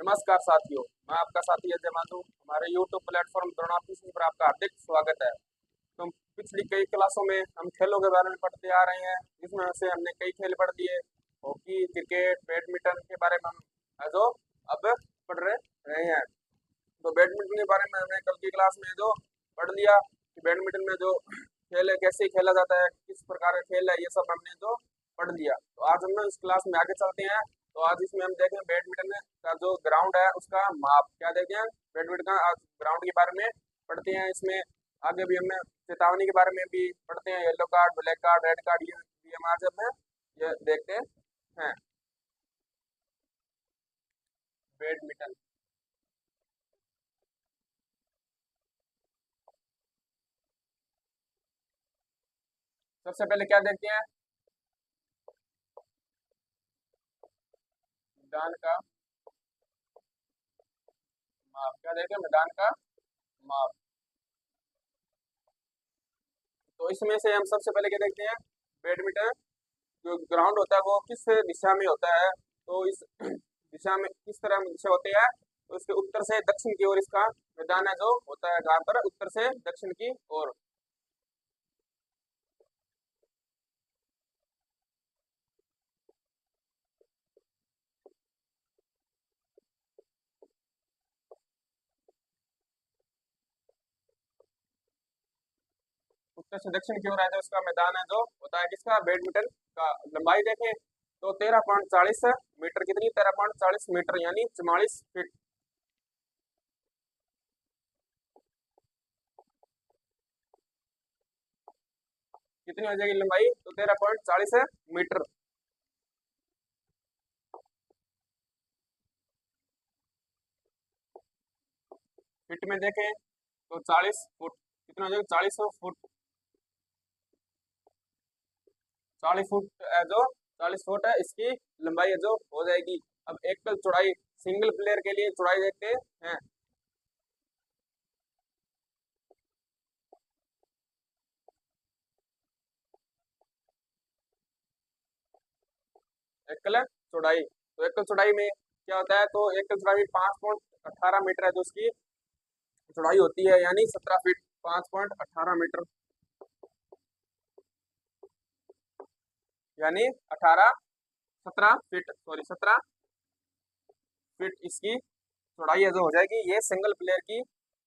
नमस्कार साथियों, मैं आपका साथी अजय माथुर। हमारे YouTube प्लेटफॉर्म द्रोणात्मक पर आपका हार्दिक स्वागत है। तो पिछली कई क्लासों में हम खेलों के बारे में पढ़ते आ रहे हैं, जिसमें से हमने कई खेल पढ़ दिए। हॉकी, क्रिकेट, बैडमिंटन के बारे में हम जो अब पढ़ रहे हैं। तो बैडमिंटन के बारे में हमने कल की क्लास में जो पढ़ लिया कि बैडमिंटन में जो खेल है कैसे खेला जाता है, किस प्रकार का खेल है, ये सब हमने जो पढ़ लिया। तो आज हम इस क्लास में आगे चलते हैं। तो आज इसमें हम देखें बैडमिंटन का जो ग्राउंड है उसका माप क्या देखें। बैडमिंटन का आज ग्राउंड के बारे में पढ़ते हैं। इसमें आगे भी हमने चेतावनी के बारे में भी पढ़ते हैं, yellow card, black card, red card, ये भी हम आज हमें ये देखते हैं। बैडमिंटन सबसे पहले क्या देखते हैं, मैदान का माप। क्या देखें, मैदान का माप। तो इसमें से हम सबसे पहले क्या देखते हैं, बैडमिंटन जो ग्राउंड होता है वो किस दिशा में होता है। तो इस दिशा में किस तरह में दिशा होती है, तो इसके उत्तर से दक्षिण की ओर इसका मैदान है जो होता है। कहाँ पर, उत्तर से दक्षिण की ओर। उत्तर से दक्षिण की ओर है जो इसका मैदान है जो होता है किसका, बैडमिंटन का। लंबाई देखें तो 13.40 मीटर। कितनी, 13.40 मीटर यानी 44 फीट। कितनी हो जाएगी लंबाई, तो 13.40 मीटर। फीट में देखें तो 40 फुट। कितना हो जाएगा, 40 फुट। 40 फुट है जो 40 फुट है इसकी लंबाई है जो हो जाएगी। अब एकल चौड़ाई, सिंगल प्लेयर के लिए चौड़ाई देखते हैं। एकल चौड़ाई, तो एकल चौड़ाई में क्या होता है, तो एकल चौड़ाई में 5.18 मीटर है जो उसकी चौड़ाई होती है, यानी 17 फीट। 5.18 मीटर यानी 17 फीट इसकी चौड़ाई है जो हो जाएगी। ये सिंगल प्लेयर की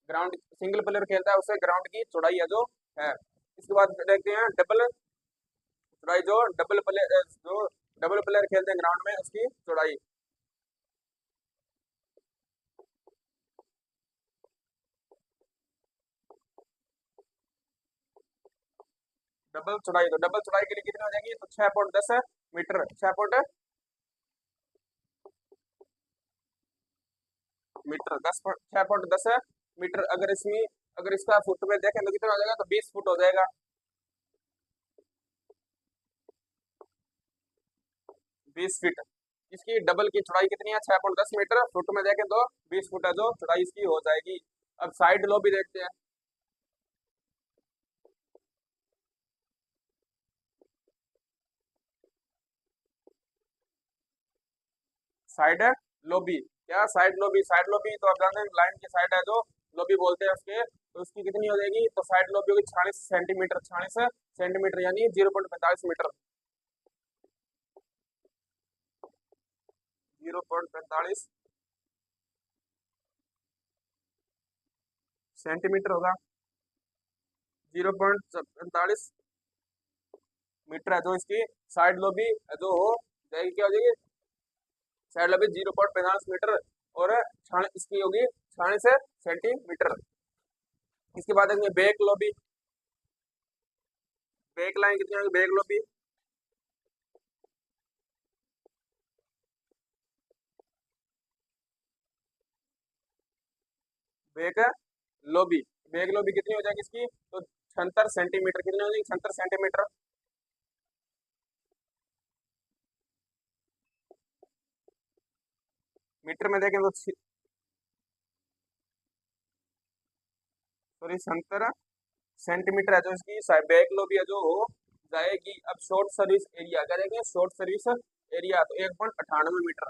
ग्राउंड, सिंगल प्लेयर खेलता है उससे ग्राउंड की चौड़ाई है जो है। इसके बाद देखते हैं डबल चौड़ाई, जो डबल प्लेयर खेलते हैं ग्राउंड में उसकी चौड़ाई। डबल चौड़ाई, तो डबल चौड़ाई के लिए कितनी हो जाएगी, तो 6.10 मीटर। 6.10 मीटर। अगर इसका फुट में देखें तो कितना हो जाएगा, तो 20 फुट हो जाएगा। 20 फीट। इसकी डबल की चौड़ाई कितनी है, 6.10 मीटर। फुट में देखें तो 20 फुट है जो चौड़ाई इसकी हो जाएगी। अब साइड लो भी देखते हैं। साइड लोबी, क्या साइड लोबी, साइड लोबी तो आप जानते हैं लाइन की साइड है जो लोबी बोलते हैं उसके। तो उसकी कितनी हो जाएगी, तो साइड लोबी होगी 46 सेंटीमीटर। 46 सेंटीमीटर यानी 0.45 मीटर। 0.45 सेंटीमीटर होगा। 0.45 मीटर है जो इसकी साइड लोबी जो हो जाएगी। क्या हो जाएगी, साइड लोबी 0.45 मीटर। और इसकी होगी 46 सेंटीमीटर। इसके बाद देखेंगे बैक लोबी। बैक लाइन कितनी होगी, back lobby back lobby back lobby कितनी हो जाएगी इसकी, तो 76 सेंटीमीटर। कितनी हो जाएगी, 76 सेंटीमीटर। मीटर में देखें तो सॉरी 77 सेंटीमीटर है जो इसकी बैक लोबी है जो हो जाएगी। अब शॉर्ट सर्विस एरिया क्या देखेंगे, शॉर्ट सर्विस एरिया तो 1.98 मीटर।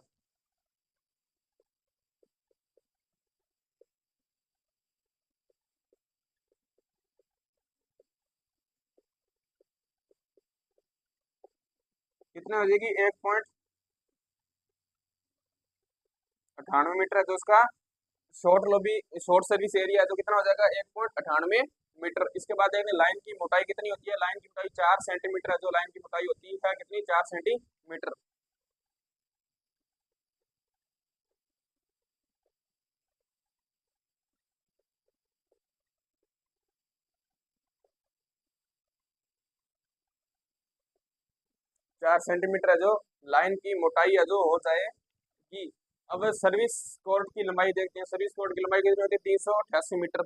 कितना हो जाएगी 1.98 मीटर है जो उसका short lobby short service area है, जो कितना हो जाएगा 1.98 मीटर। इसके बाद देखते हैं लाइन की मोटाई कितनी होती है। लाइन की मोटाई 4 सेंटीमीटर है, जो लाइन की मोटाई होती है कितनी 4 सेंटीमीटर। 4 सेंटीमीटर है जो लाइन की मोटाई है जो हो जाएगी। अब सर्विस कोर्ट की लंबाई देखते हैं। सर्विस कोर्ट की लंबाई कितनी होती है 388 मीटर।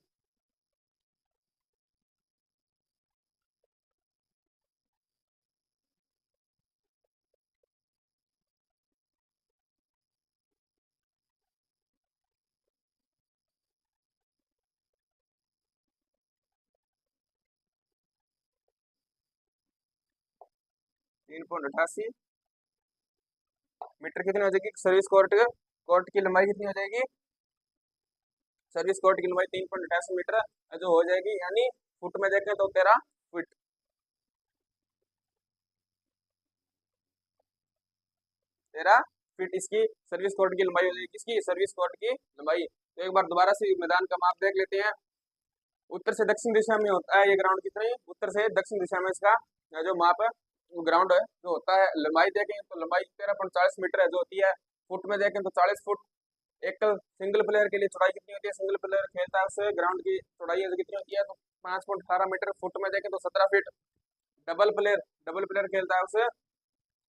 3.88 मीटर कितनी हो जाएगी सर्विस कोर्ट। कोर्ट की लंबाई कितनी हो जाएगी। सर्विस कोर्ट की लंबाई 3.88 मीटर जो हो जाएगी, यानी फुट में देखें तो 13 फुट। 13 फीट इसकी सर्विस कोर्ट की लंबाई हो जाएगी। किसकी सर्विस कोर्ट की लंबाई। तो एक बार दोबारा से मैदान का माप देख लेते हैं। उत्तर से दक्षिण दिशा में होता है ये ग्राउंड कितनी। उत्तर से दक्षिण दिशा में इसका जो माप है ग्राउंड है जो होता है। लंबाई देखें तो लंबाई 13.40 मीटर है जो होती है। फुट में देखें तो 40 फुट। एक सिंगल प्लेयर के लिए चौड़ाई कितनी होती है। सिंगल प्लेयर खेलता है उससे ग्राउंड की चौड़ाई है जो कितनी होती है तो 5.18 मीटर। फुट में देखें तो 17 फीट। डबल प्लेयर खेलता है उससे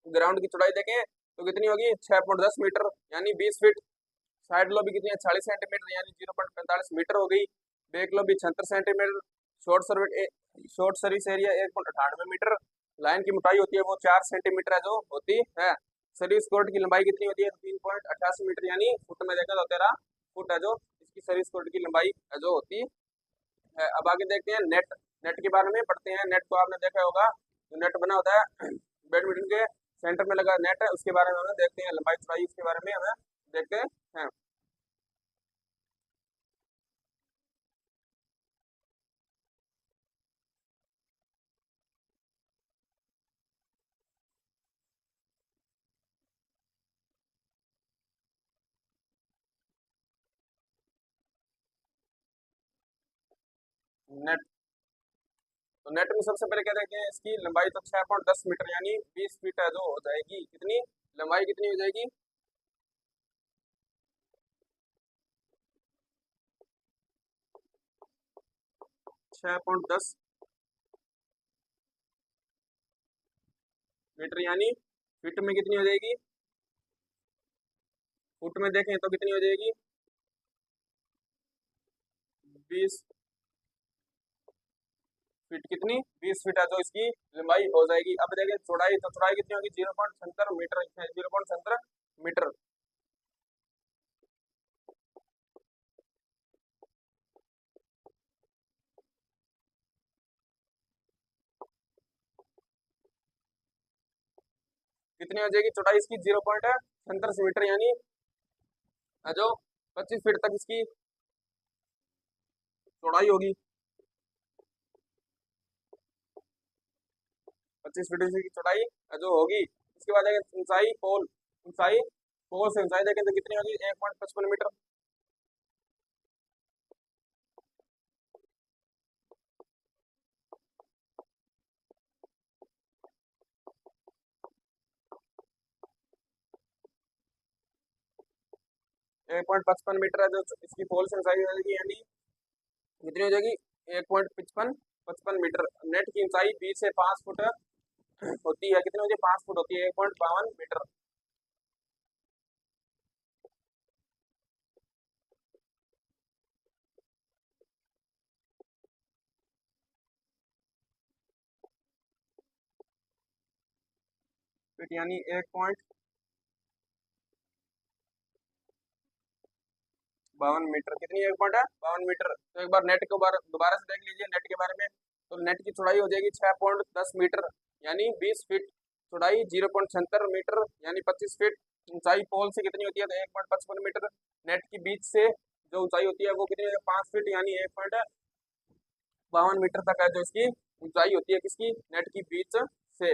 ग्राउंड की चौड़ाई देखें तो कितनी होगी 6.10 मीटर यानी 20 फीट। साइड लो भी कितनी है 40 सेंटीमीटर यानी 0.45 मीटर हो गई। बैक लो भी 76 centimetre. Short service area 1.98 metre. Line की मोटाई होती है वो 4 सेंटीमीटर है जो होती है। सर्विस कोर्ट की लंबाई कितनी होती है 3.88 मीटर यानी फुट में देखा तो 13 फुट है जो इसकी सर्विस कोर्ट की लंबाई है जो होती है। अब आगे देखते हैं नेट। नेट के बारे में पढ़ते हैं। नेट को आपने देखा होगा जो नेट बना होता है बैडमिंटन के सेंटर में लगा नेट है, उसके बारे में हमें देखते हैं। लंबाई चौड़ाई उसके बारे में हमें देखते हैं। नेट तो नेट में सबसे पहले क्या देखते हैं इसकी लंबाई तो 6.10 मीटर यानी 20 फीट है जो हो जाएगी। कितनी लंबाई कितनी हो जाएगी 6.10 मीटर यानी फीट में कितनी हो जाएगी। फुट में देखें तो कितनी हो जाएगी 20 फीट। कितनी 20 फीट है जो इसकी लंबाई हो जाएगी। अब देखें चौड़ाई तो चौड़ाई कितनी होगी 0.70 मीटर। 0.70 मीटर। कितनी हो जाएगी चौड़ाई इसकी 0.70 मीटर यानी जो 25 फीट तक इसकी चौड़ाई होगी। 25 फीट इसकी चौड़ाई जो होगी। इसके बाद देखें ऊंचाई पोल से ऊंचाई देखें तो कितनी होगी 1.55 मीटर। 1.55 मीटर है जो इसकी पोल से ऊंचाई हो जाएगी, यानी कितनी हो जाएगी 1.55 मीटर। नेट की ऊंचाई 2 से 5 फुट होती है। कितनी होती है 5 फुट होती है 1.52 मीटर। फीट यानी 1.52 मीटर। कितनी 1.52 मीटर। तो एक बार नेट के बारे दोबारा से देख लीजिए नेट के बारे में। तो नेट की चौड़ाई हो जाएगी 6.10 मीटर यानी 20 फीट। चौड़ाई 0.76 मीटर यानी 25 फीट। ऊंचाई पोल से कितनी होती है तो 1.55 मीटर। नेट की बीच से जो ऊंचाई होती है वो कितनी है 5 फीट यानी 1.52 मीटर तक है जो इसकी ऊंचाई होती है किसकी नेट की बीच से।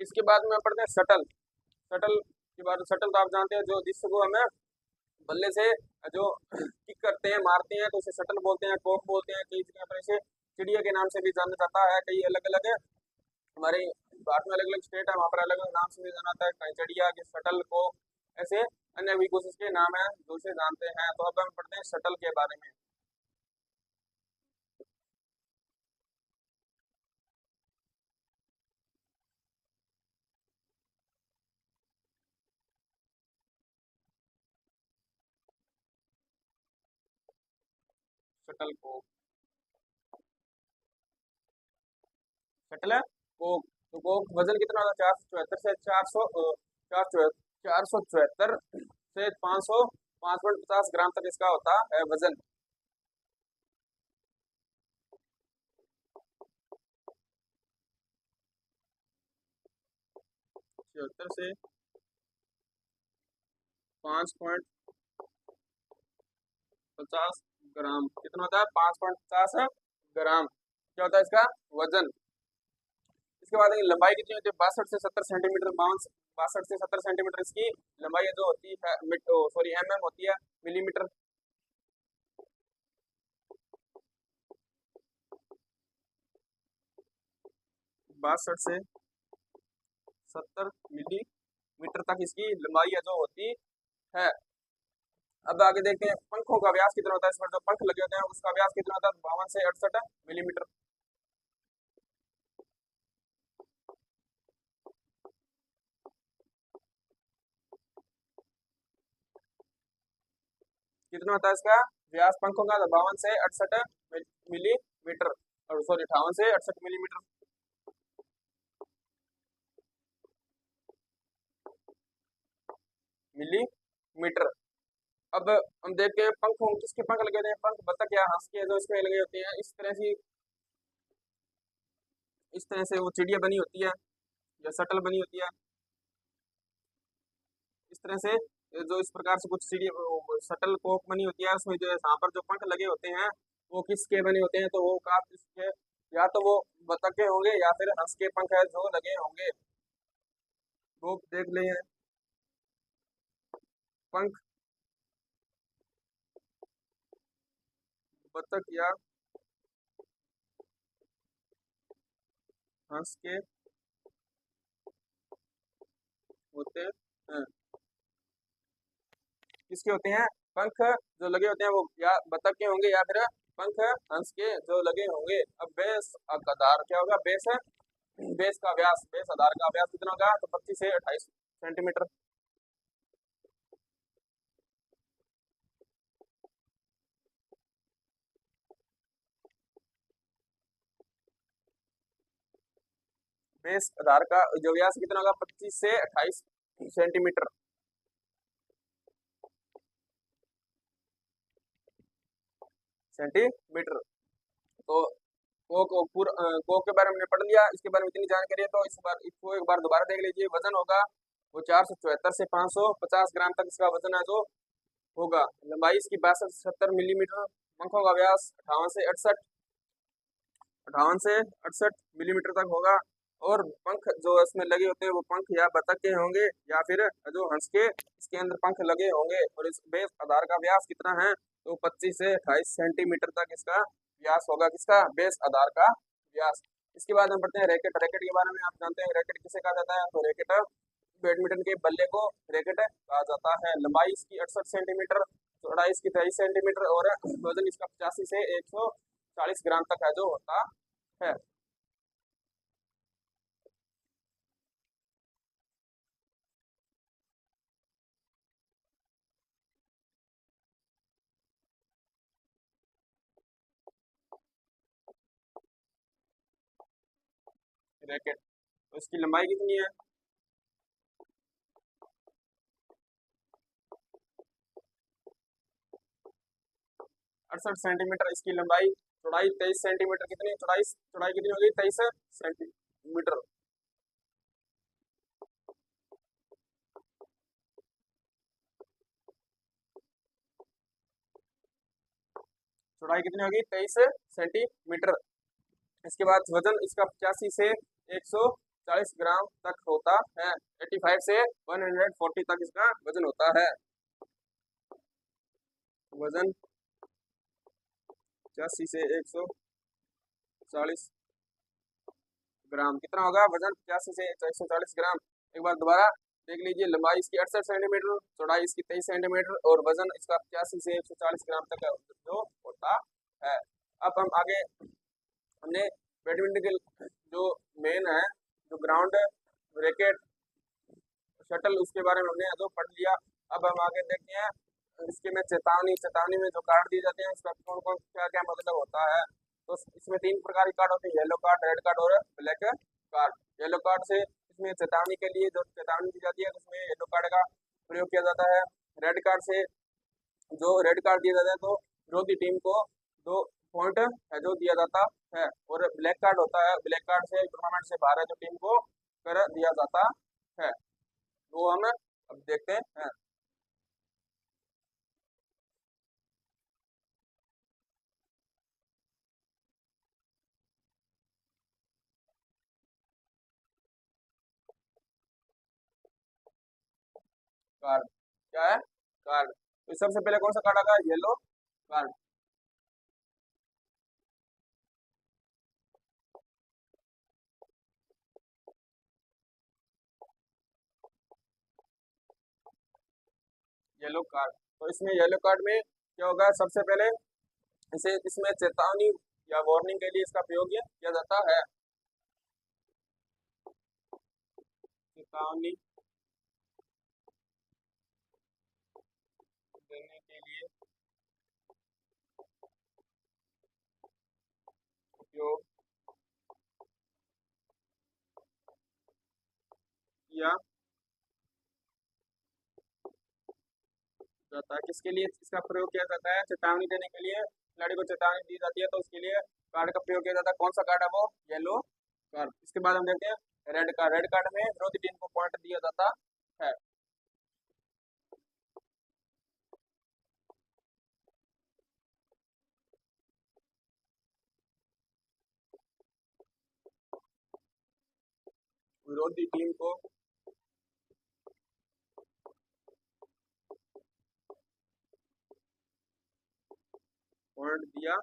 इसके बाद में पढ़ते हैं शटल। शटल के बाद शटल तो आप जानते हैं, जो जिसको हमें बल्ले से जो किक करते हैं, मारते हैं, तो उसे शटल बोलते हैं, कॉक बोलते हैं, कई जगह पर इसे चिड़िया के नाम से भी जाना जाता है। कई अलग अलग हमारे भारत में अलग अलग स्टेट है, वहाँ पर अलग अलग नाम से भी जाना जाता है, कहीं चिड़िया के शटल कॉक, ऐसे अन्य भी कुछ इसके नाम है जो उसे जानते हैं। तो अब हम पढ़ते हैं शटल के बारे में। शटल कॉक, शटल है कोक। तो कोक वजन कितना होता है? 474 से 400 474 से 550 ग्राम तक इसका होता है वजन। 76 से 5.50 ग्राम, कितना होता है? 5.50 ग्राम क्या होता है इसका वजन। इसके बाद लंबाई कितनी होती है? 62 से 70 सेंटीमीटर, 62 से 70 सेंटीमीटर इसकी लंबाई जो होती है, सॉरी एमएम होती है, मिलीमीटर। 62 से 70 मिलीमीटर तक इसकी लंबाई है जो होती है। अब आगे देखते हैं पंखों का व्यास कितना होता है। इस पर जो पंख लगे होते हैं उसका व्यास कितना होता है? 52 से 68 मिलीमीटर। कितना होता है इसका व्यास पंखों का? 52 से 68 मिलीमीटर, और सॉरी 58 से 68 मिलीमीटर। मिलीमीटर। अब हम देखते हैं पंखों, किसके पंख लगे होते हैं? पंख बतख या हंस के जो इसमें लगे होते हैं। इस तरह से वो चिड़िया बनी होती है या शटल बनी होती है। इस तरह से जो इस प्रकार से कुछ चिड़िया शटल कोक बनी होती है, उसमें जो है यहाँ पर जो पंख लगे होते हैं वो किसके बने होते हैं? तो वो का इसके, या तो वो बतख के होंगे या फिर हंस के पंख है जो लगे होंगे। वो देख ले हैं पंख बतख या हंस के होते हैं। किसके होते हैं? पंख जो लगे होते हैं वो या बतख के होंगे या फिर पंख हंस के जो लगे होंगे। अब बेस आधार क्या होगा? बेस है, बेस का व्यास, बेस आधार का व्यास कितना होगा? तो 25 से 28 सेंटीमीटर। बेस आधार का जो व्यास कितना होगा? 25 से 28 सेंटीमीटर। सेंटीमीटर। तो कोक के बारे में हमने पढ़ लिया, इसके बारे में इतनी जानकारी है। तो इस बार इसको एक बार दोबारा देख लीजिए। वजन होगा वो 474 से 550 ग्राम तक इसका वजन है जो होगा। लंबाई इसकी 62 से 70 मिलीमीटर। पंखों का व्यास 58 से 68 मिलीमीटर तक होगा। और पंख जो इसमें लगे होते हैं वो पंख या बतख के होंगे या फिर जो हंस के इसके अंदर पंख लगे होंगे। और इस बेस आधार का व्यास कितना है? तो 25 से 28 सेंटीमीटर तक इसका व्यास होगा। किसका? बेस आधार का व्यास। इसके बाद हम पढ़ते हैं रैकेट। रैकेट के बारे में आप जानते हैं रैकेट किसे कहा जाता है? तो रैकेट बैडमिंटन के बल्ले को रैकेट कहा जाता है। लंबाई इसकी 68 सेंटीमीटर, चौड़ाई इसकी 23 सेंटीमीटर, और वजन इसका 85 से 140 ग्राम तक है जो होता है। रैकेट, तो इसकी लंबाई कितनी है? 68 सेंटीमीटर इसकी लंबाई। चौड़ाई 23 सेंटीमीटर। कितनी चौड़ाई? चौड़ाई कितनी होगी? 23 सेंटीमीटर। चौड़ाई कितनी होगी? 23 सेंटीमीटर। इसके बाद वजन इसका 85 से 140 ग्राम तक होता है। 85 से 140 तक इसका वजन होता है। वजन 85 से 140 ग्राम कितना होगा? वजन 85 से 140 ग्राम। एक बार दोबारा देख लीजिए, लंबाई इसकी 68 सेंटीमीटर, चौड़ाई इसकी 23 सेंटीमीटर और वजन इसका 85 से 140 ग्राम तक जो होता है। अब हम आगे, हमने बैडमिंटन के जो मेन है, जो ग्राउंड, रैकेट, शटल, उसके बारे में हमने जो पढ़ लिया। अब हम आगे देखते हैं इसके में चेतावनी में जो कार्ड दिए जाते हैं उसका कौन कौन क्या क्या मतलब होता है। तो इसमें 3 प्रकार के कार्ड होते हैं, येलो कार्ड, रेड कार्ड और ब्लैक कार्ड। येलो कार्ड से इसमें चेतावनी के लिए जो चेतावनी दी जाती है उसमें येलो कार्ड का प्रयोग किया जाता है। रेड कार्ड से जो रेड कार्ड दिया जाता है तो विरोधी टीम को 2 पॉइंट है जो दिया जाता है। और ब्लैक कार्ड होता है, ब्लैक कार्ड से टूर्नामेंट से बाहर है जो टीम को कर दिया जाता है। वो हम अब देखते हैं। कार्ड क्या है? कार्ड। तो सबसे पहले कौन सा कार्ड आएगा? Yellow card. Yellow card. तो इसमें येलो कार्ड में क्या होगा? सबसे पहले इसे इसमें चेतावनी या वार्निंग के लिए इसका प्रयोग किया जाता है। चेतावनी देने के लिए उपयोग किया जाता है। किसके लिए इसका प्रयोग किया जाता है? चेतावनी देने के लिए। खिलाड़ी को चेतावनी दी जाती है तो उसके लिए कार्ड का प्रयोग किया जाता है। कौन सा कार्ड है वो? Yellow card. इसके बाद हम देखते हैं रेड कार्ड। रेड कार्ड में विरोधी टीम को पॉइंट दिया जाता है। विरोधी टीम को पॉइंट दिया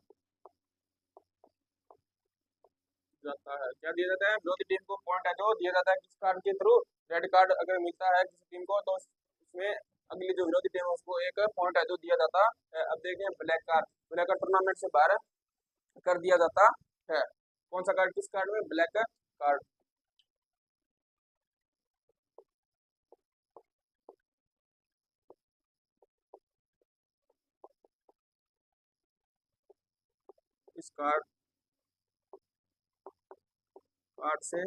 जाता है। क्या दिया जाता है? विरोधी टीम को पॉइंट है जो दिया जाता है। किस कार्ड के थ्रू? रेड कार्ड अगर मिलता है किसी टीम को तो उसमें अगली जो विरोधी टीम है उसको एक पॉइंट है जो दिया जाता है। अब देखते हैं black card. Black card tournament से बाहर कर दिया जाता है। कौन सा कार्ड? किस कार्ड में? Black card. इस कार्ड कार्ड से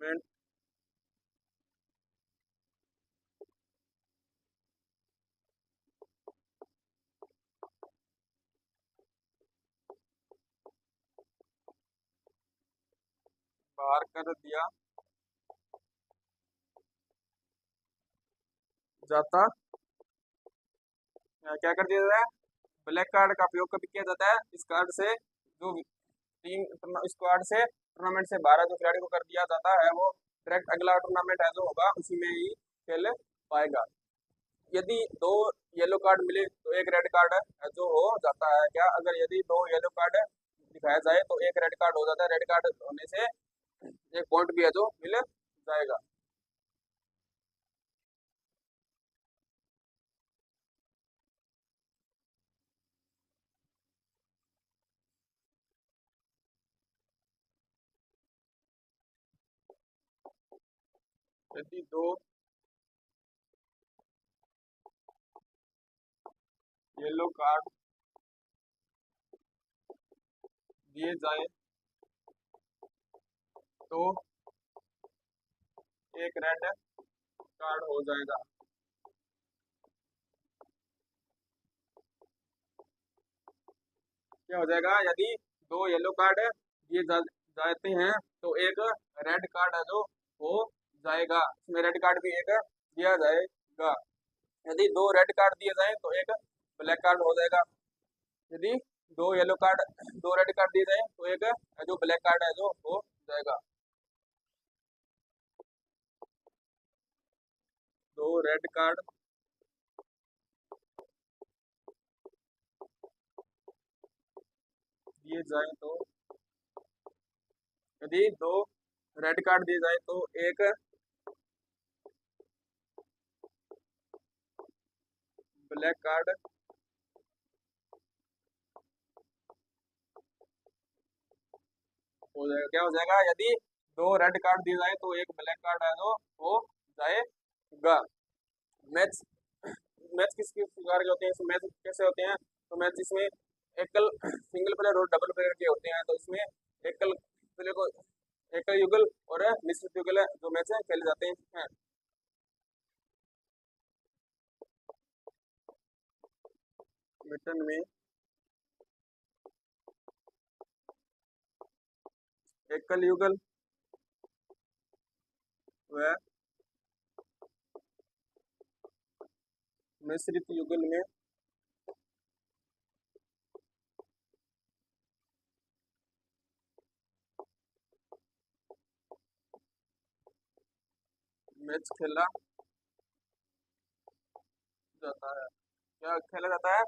टूर्नामेंट बाहर कर दिया जाता है। क्या कर दिया जाता है? ब्लैक कार्ड का प्रयोग कभी किया जाता है? इस कार्ड से जो टीम, इस कार्ड से टूर्नामेंट से बाहर जो खिलाड़ी को कर दिया जाता है वो डायरेक्ट अगला टूर्नामेंट है जो होगा उसी में ही खेल पाएगा। यदि 2 येलो कार्ड मिले तो एक रेड कार्ड है जो हो जाता है। क्या? अगर यदि 2 येलो कार्ड दिखाया जाए तो एक रेड कार्ड हो जाता है। रेड कार्ड होने से एक पॉइंट भी है जो मिल जाएगा। यदि 2 येलो कार्ड दिए जाए तो एक रेड कार्ड हो जाएगा। क्या हो जाएगा? यदि 2 येलो कार्ड दिए जाते हैं तो एक रेड कार्ड है जो हो जाएगा। इसमें रेड कार्ड भी एक दिया जाएगा। यदि 2 रेड कार्ड दिए जाए तो एक ब्लैक कार्ड हो जाएगा। यदि दो येलो कार्ड, दो रेड कार्ड दिए जाए तो एक जो ब्लैक कार्ड है जो हो जाएगा। दो रेड कार्ड दिए जाए तो, यदि दो रेड कार्ड दिए जाए तो एक ब्लैक कार्ड हो जाएगा। क्या हो जाएगा? यदि दो रेड कार्ड दिए जाए तो एक ब्लैक कार्ड है जो हो जाएगा। मैच, मैच किस किस प्रकार के होते हैं, इसमें मैच कैसे होते हैं? तो मैच इसमें एकल सिंगल प्लेयर और डबल प्लेयर के होते हैं। तो इसमें एकल प्लेयर को, एकल युगल और मिश्रित युगल जो मैच है खेले जाते हैं। ब्रिटेन में एकल युगल व मिश्रित युगल में मैच खेला जाता है। क्या खेला जाता है?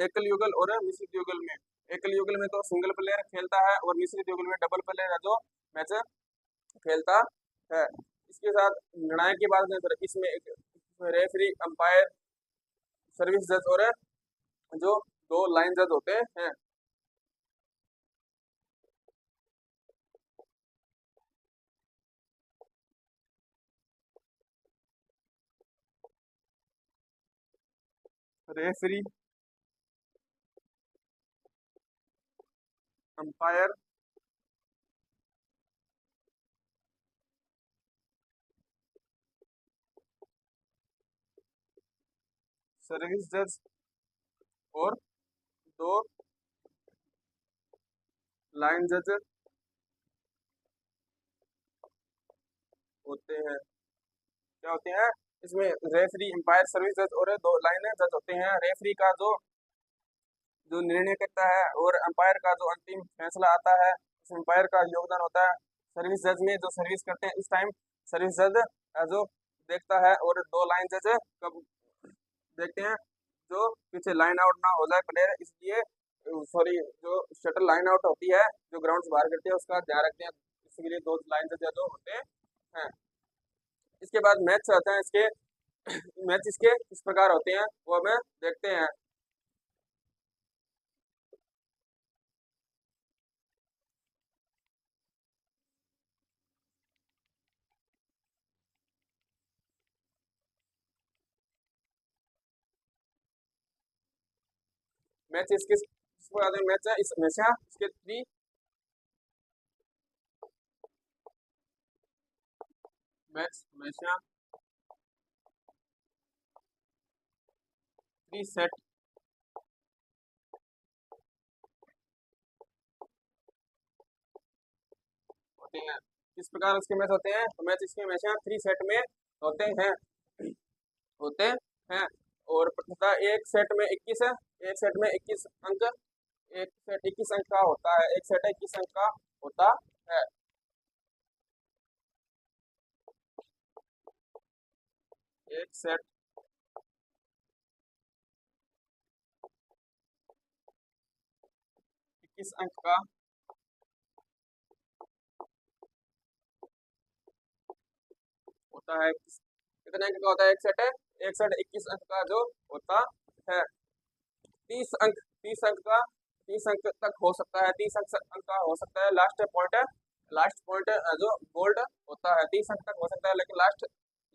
एकल युगल और मिश्रित युगल में। एकल युगल में तो सिंगल प्लेयर खेलता है और मिश्रित युगल में डबल प्लेयर है जो मैच खेलता है। इसके साथ निर्णायक की बात करें तो इसमें एक रेफरी, अंपायर, सर्विस जज और जो दो लाइन जज होते हैं। रेफरी, अंपायर, सर्विस जज और दो लाइन जज होते हैं। क्या होते हैं? इसमें रेफरी, अंपायर, सर्विस जज और दो लाइन जज होते हैं। रेफरी का जो जो निर्णय करता है और अंपायर का जो अंतिम फैसला आता है, उस अंपायर का योगदान होता है। सर्विस जज में जो सर्विस करते हैं इस टाइम सर्विस जज जो देखता है, और दो लाइन जज कब देखते हैं जो पीछे लाइन आउट ना हो जाए प्लेयर, इसलिए सॉरी जो शटल लाइन आउट होती है जो ग्राउंड से बाहर करती है उसका ध्यान रखते हैं। इसके लिए दो लाइन जज जो होते हैं। इसके बाद मैच आते हैं। इसके मैच इसके किस प्रकार होते हैं वो हमें देखते हैं। मैच इसके किस प्रकार के मैच है? इस हमेशा इसके थ्री मैच हमेशा थ्री सेट होते हैं। किस प्रकार उसके मैच होते हैं? तो मैच इसके हमेशा थ्री सेट में होते हैं, होते हैं। और तथा एक सेट में 21 है, एक सेट में 21 अंक, एक सेट 21 अंक का होता है, एक सेट 21 अंक का होता है। एक सेट 21 अंक का होता है। कितने अंक का होता है एक सेट? है एक सेट 21 अंक का जो होता है। 30 अंक, 30 अंक का, 30 अंक तक हो सकता है, 30 अंक का हो सकता है। लास्ट पॉइंट है, लास्ट पॉइंट जो गोल्ड होता है 30 अंक तक हो सकता है,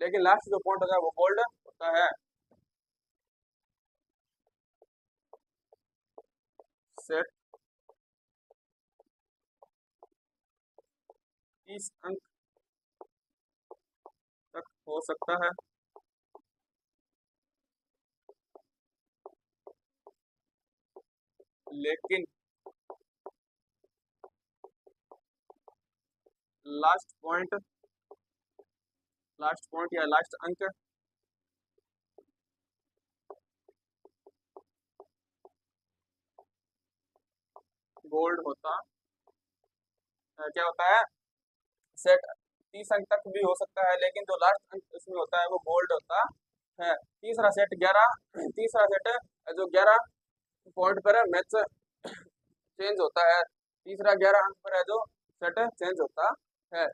लेकिन लास्ट जो पॉइंट होता है वो गोल्ड होता है। सेट 30 अंक तक हो सकता है, लेकिन लास्ट पॉइंट, लास्ट पॉइंट या लास्ट अंक गोल्ड होता क्या होता है, सेट 30 अंक तक भी हो सकता है, लेकिन जो लास्ट अंक इसमें होता है वो गोल्ड होता है। तीसरा सेट 11, तीसरा सेट जो 11 पॉइंट पर मैच चेंज होता है, तीसरा 11 अंक पर है जो सेट चेंज होता है।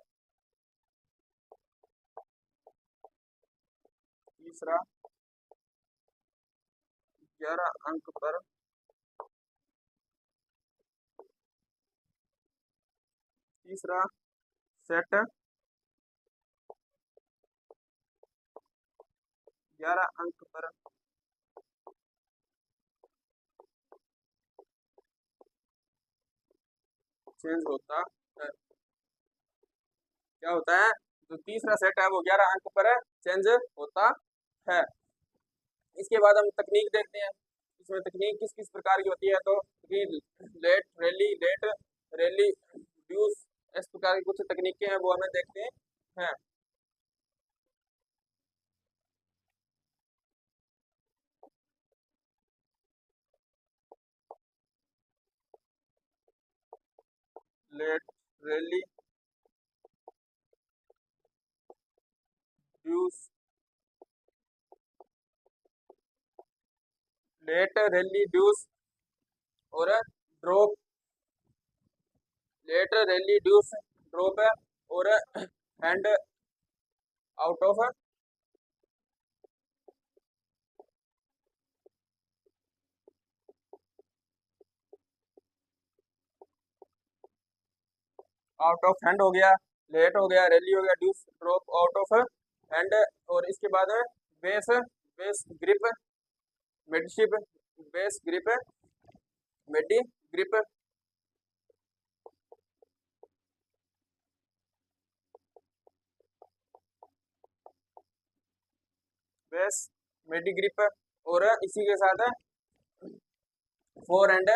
तीसरा 11 अंक पर तीसरा सेट 11 अंक पर चेंज होता है। क्या होता है, जो तीसरा सेट है वो 11 अंक पर चेंज होता है। इसके बाद हम तकनीक देखते हैं, इसमें तकनीक किस किस प्रकार की होती है। तो लेट रैली ड्यूस, इस प्रकार की कुछ तकनीकें हैं वो हमें देखते हैं। Let rally deuce, let rally deuce और drop, let rally deuce drop और hand out of out of hand हो गया, लेट हो गया, रैली हो गया, deuce drop out of hand. और इसके बाद में base base grip midship, base grip midi grip, base midi grip. और इसी के साथ फोर हैंड,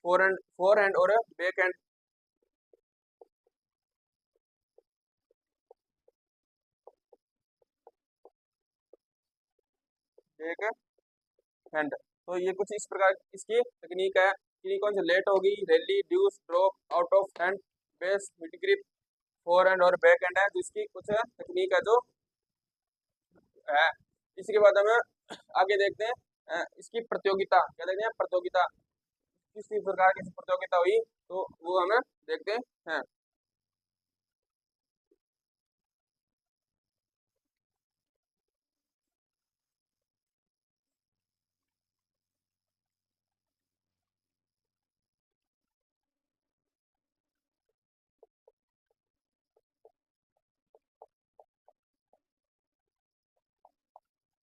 फोर हैंड और बैक हैंड, बैक हैंड। तो ये कुछ इस प्रकार इसकी तकनीक है कि कौन सी लेट होगी, rally deuce drop out of hand, base mid grip, forehand और बैक हैंड है, जिसकी कुछ तकनीक है जो है। इसके बाद हमें आगे देखते हैं इसकी प्रतियोगिता, क्या देखते हैं, प्रतियोगिता किसी प्रकार की प्रतियोगिता हुई तो वो हमें देखते हैं।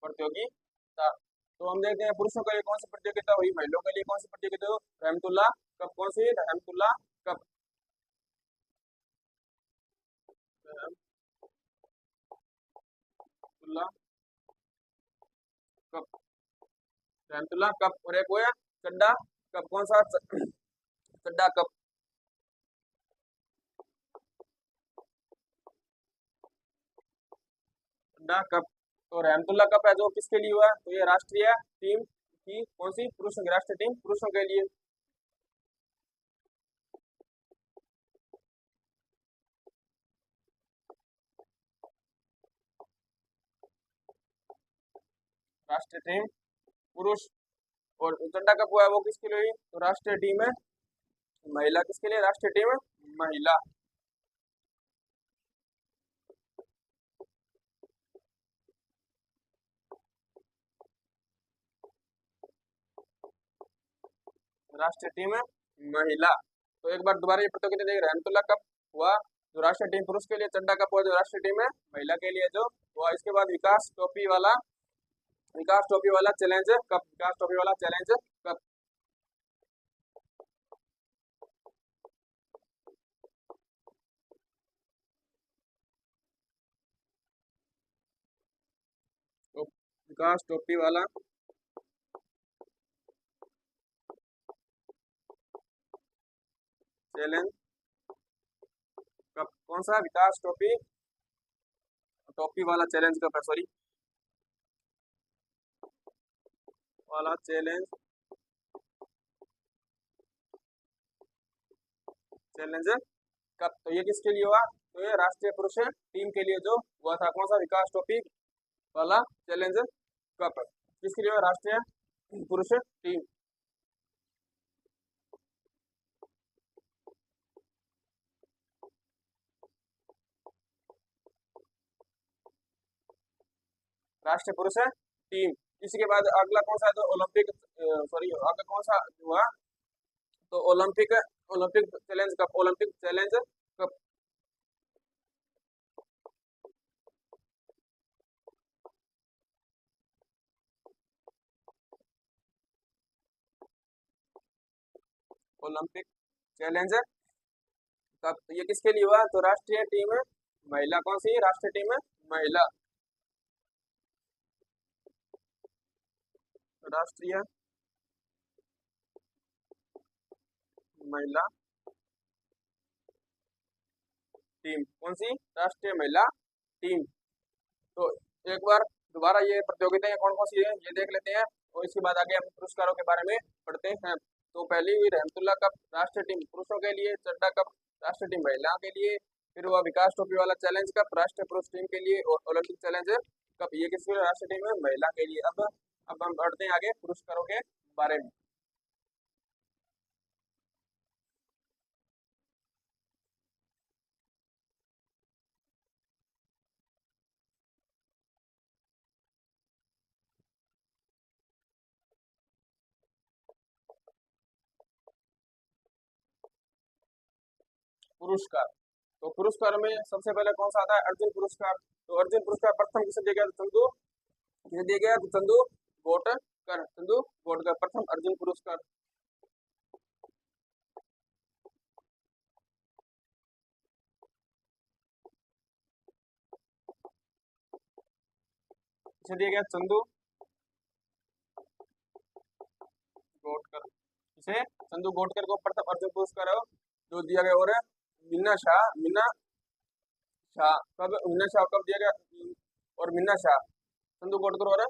प्रतियोगिता, तो हम देखते हैं पुरुषों के लिए कौन सी प्रतियोगिता हुई, महिलाओं के लिए कौन सी प्रतियोगिता हुई। रहमतुल्लाह कप, कौन सी, रहमतुल्लाह कप, रहमतुल्लाह कप, रहमतुल्लाह कप। और एक वो है चड्डा कप, कौन सा, चड्डा कप, चड्डा कप। तो रहमतुल्लाह कप है जो किसके लिए हुआ है, तो ये राष्ट्रीय टीम की कौन सी, पुरुषों की राष्ट्रीय टीम पुरुषों के लिए। राष्ट्रीय टीम पुरुष। और चड्डा कप हुआ है वो किसके लिए हुई, तो राष्ट्रीय टीम है महिला, किसके लिए, राष्ट्रीय टीम है महिला। राष्ट्रीय टीम है महिला। तो एक बार दोबारा ये प्रतियोगिता देख, रहमतुल्लाह कप हुआ जो राष्ट्रीय टीम पुरुष के लिए, चड्डा कप हुआ जो राष्ट्रीय टीम है महिला के लिए जो हुआ। इसके बाद विकास ट्रॉफी वाला चैलेंज कप, विकास ट्रॉफी वाला चैलेंज कप। तो विकास ट्रॉफी वाला चैलेंज कप, कौन सा, विकास ट्रॉफी, ट्रॉफी वाला चैलेंज कप है, सॉरी, वाला चैलेंज चैलेंज कप। तो ये किसके लिए हुआ? तो ये राष्ट्रीय पुरुष टीम के लिए जो हुआ था। कौन सा? विकास ट्रॉफी वाला चैलेंज कप। किसके लिए हुआ? राष्ट्रीय पुरुष टीम। राष्ट्रीय पुरुष टीम। इसके बाद अगला कौन सा है? तो ओलंपिक, सॉरी, अगला कौन सा हुआ? तो Olympic, Olympic challenge cup, Olympic challenge cup. Olympic challenge cup ये किसके लिए हुआ? तो राष्ट्रीय टीम महिला। कौन सी राष्ट्रीय टीम? महिला। राष्ट्रीय महिला टीम। कौन सी? राष्ट्रीय महिला टीम। तो एक बार दोबारा ये प्रतियोगिताएं कौन कौन सी है ये देख लेते हैं, और इसके बाद आगे हम पुरस्कारों के बारे में पढ़ते हैं। तो पहली हुई रहमतुल्ला कप, राष्ट्रीय टीम पुरुषों के लिए। चड्डा कप, राष्ट्रीय टीम महिलाओं के लिए। फिर हुआ विकास ट्रॉफी वाला चैलेंज कप, राष्ट्रीय पुरुष टीम के लिए। और ओलंपिक चैलेंज कप ये किसके लिए? राष्ट्रीय टीम है महिला के लिए। अब हम बढ़ते हैं आगे पुरस्कारों के बारे में। पुरस्कार, तो पुरस्कार में सबसे पहले कौन सा आता है? अर्जुन पुरस्कार। तो अर्जुन पुरस्कार प्रथम किसे दिया गया? तो चंदू, किसे दिया गया? तो चंदू गोटकर। चंदू गोटकर प्रथम अर्जुन पुरस्कार। किसे दिया गया? चंदू गोटकर। किसे? चंदू गोटकर को प्रथम अर्जुन पुरस्कार जो दिया गया। और मीना शाह, मीना शाह कब? मीना शाह कब दिया गया? और मीना शाह, चंदू गोटकर और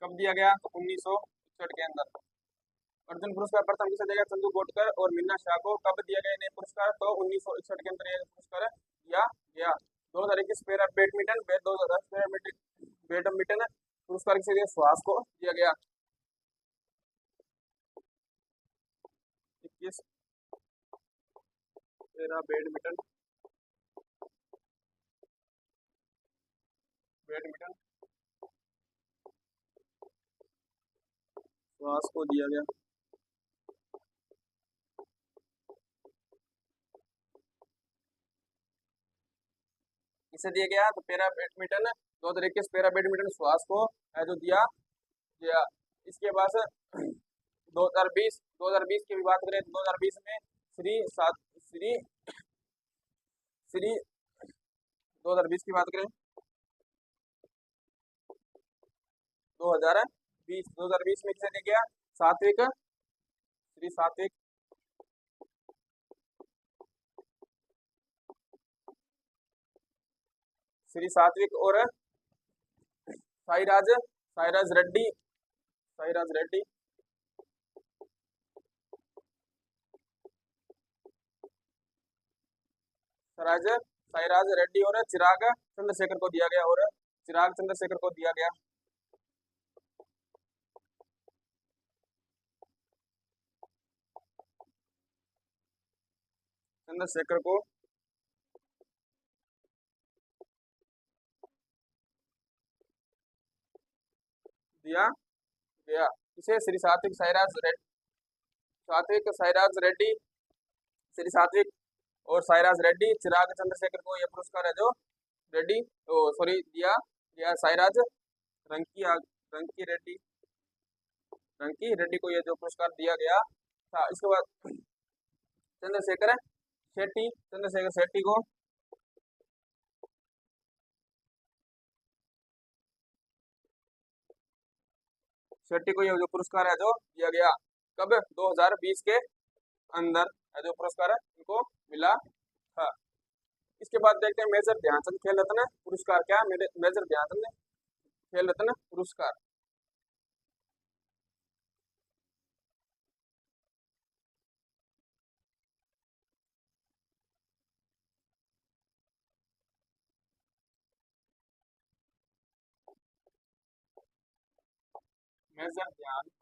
कब दिया गया? तो 1961 के अंदर। अर्जुन पुरस्कार प्रथम किसे दिया गया? चंदू गोटकर और मीना शाह को। कब दिया गया इन्हें पुरस्कार? तो 1961 के अंदर ये पुरस्कार दिया गया। 2021 पैरा बैडमिंटन, 2010 बैडमिंटन पुरस्कार किसे दिया? सुहास को दिया गया। 21 पैरा बैडमिंटन, बैडमिंटन सुहास को दिया गया। किसे दिया गया? तो para badminton 2021 para badminton Suhas को जो दिया गया। इसके बाद 2020 की भी बात करें तो 2020 में श्री 2020 की बात करें 2020 में किसे दिया गया? सात्विक, श्री सात्विक, श्री सात्विक और साईराज, साईराज रेड्डी, साईराज रेड्डी, साईराज रेड्डी और चिराग चंद्रशेखर को दिया गया। और चिराग चंद्रशेखर को दिया गया। चंद्रशेखर को दिया गया। इसे श्री सात्विक साईराज रेड्डी, सात्विक साईराज रेड्डी, श्री सात्विक और साईराज रेड्डी, चिराग चंद्रशेखर को यह पुरस्कार है जो रेड्डी, सॉरी, दिया गया। साईराज रंकी रेड्डी, रंकी रेड्डी को यह जो पुरस्कार दिया गया था। इसके बाद चंद्रशेखर शेट्टी, चंद्रशेखर शेट्टी को शेट्टी को यह जो पुरस्कार है जो दिया गया। कब? 2020 के अंदर जो पुरस्कार है इनको मिला था। इसके बाद देखते हैं मेजर ध्यानचंद खेल रत्न पुरस्कार। क्या? मेजर ध्यानचंद खेल रत्न पुरस्कार। मेजर ध्यानचंद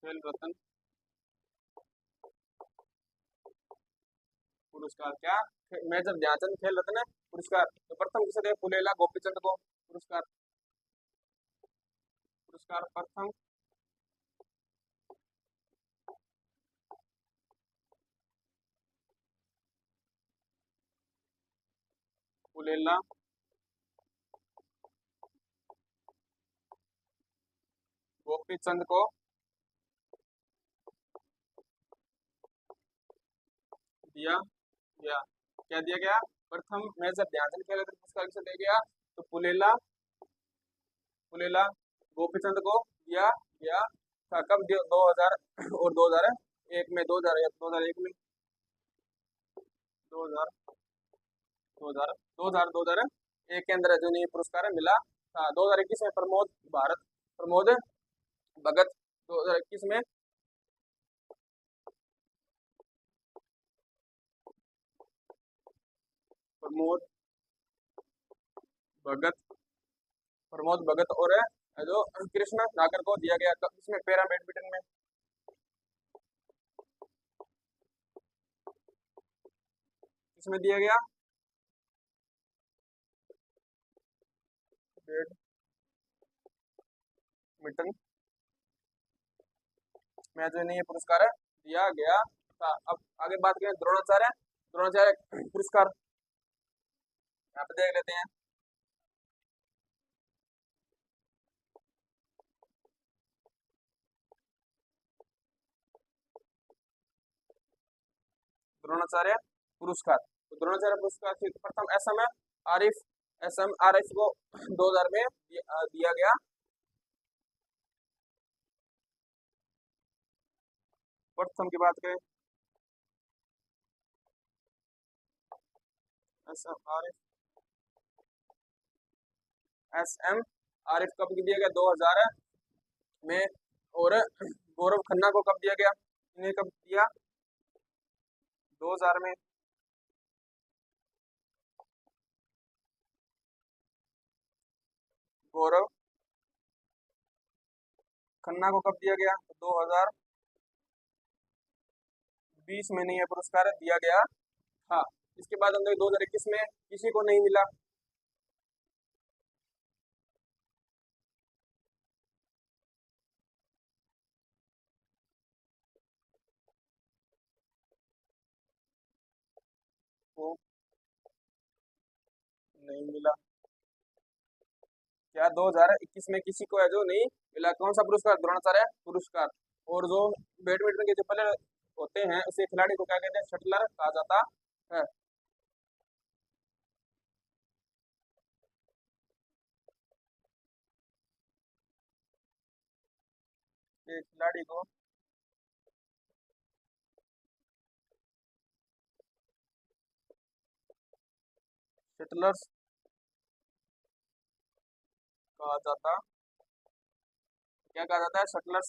खेल रत्न पुरस्कार। क्या? मेजर ध्यानचंद खेल रत्न पुरस्कार तो प्रथम किसे दिया? पुलेला गोपीचंद को पुरस्कार। पुरस्कार प्रथम पुलेला गोपीचंद को दिया गया। क्या दिया गया? प्रथम मेजर ध्यानचंद खेल रत्न पुरस्कार किसे दिया गया? तो पुलेला पुलेला गोपीचंद को दिया गया था। कब दिया? 2000 और 2001 में। 2001 में 2000 2001 के अंदर जो नहीं पुरस्कार मिला था। 2021 में प्रमोद भगत 2021 में प्रमोद भगत और जो कृष्ण नागर को दिया गया। इसमें पैरा बैडमिंटन में किसमें दिया गया? बैडमिंटन में जो नहीं पुरस्कार दिया गया था। अब आगे बात करें द्रोणाचार्य पुरस्कार। यहाँ पे देख लेते हैं। द्रोणाचार्य पुरस्कार तो द्रोणाचार्य पुरस्कार प्रथम एस एम आरिफ को 2000 में दिया गया। प्रथम की बात करें एस एम आरिफ कब दिया गया? 2000 में। और गौरव खन्ना को कब दिया गया? इन्हें कब दिया? 2000 में। गौरव खन्ना को कब दिया गया? 2020 में नहीं, यह पुरस्कार दिया गया था। इसके बाद हम 2021 में किसी को नहीं मिला। वो नहीं मिला। क्या 2021 में किसी को है जो नहीं मिला? कौन सा पुरस्कार? द्रोणाचार्य पुरस्कार। और जो बैडमिंटन के जो प्लेयर होते हैं उसे खिलाड़ी को क्या कहते हैं? शटलर कहा जाता है। ये खिलाड़ी को शटलर्स कहा जाता। क्या कहा जाता है? शटलर्स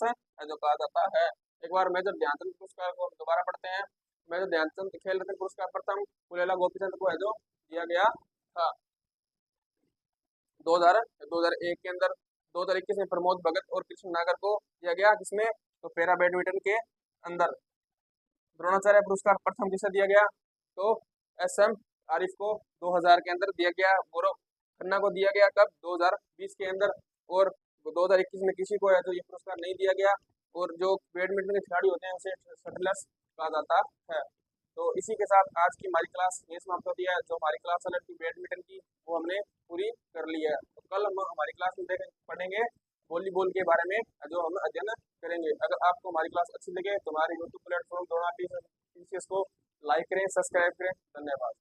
जो कहा जाता है। एक बार मेजर ध्यानचंद पुरस्कार को दोबारा पढ़ते हैं। मेजर ध्यानचंद खेल रत्न पुरस्कार प्रथम पुलेला गोपीचंद को है जो दिया गया था 2001 के अंदर। 2021 में प्रमोद भगत और कृष्ण नागर को दिया गया। किसमें? तो पैरा बैडमिंटन के अंदर। द्रोणाचार्य पुरस्कार प्रथम किसे दिया गया? तो एस एम आरिफ को 2000 के अंदर दिया गया। गौरव खन्ना को दिया गया कब? 2020 के अंदर। और 2021 में किसी को है तो ये पुरस्कार नहीं दिया गया। और जो बैडमिंटन के खिलाड़ी होते हैं उसे शटलर्स कहा जाता है। तो इसी के साथ आज की हमारी क्लास ये समाप्त होती है। जो हमारी क्लास चल रही थी बैडमिंटन की वो हमने पूरी कर ली है। तो कल हम हमारी क्लास में पढ़ेंगे वॉलीबॉल के बारे में जो हम अध्ययन करेंगे। अगर आपको हमारी क्लास अच्छी लगे तो हमारे यूट्यूब प्लेटफॉर्म द्रोणापीसीएस को लाइक करें, सब्सक्राइब करें। धन्यवाद।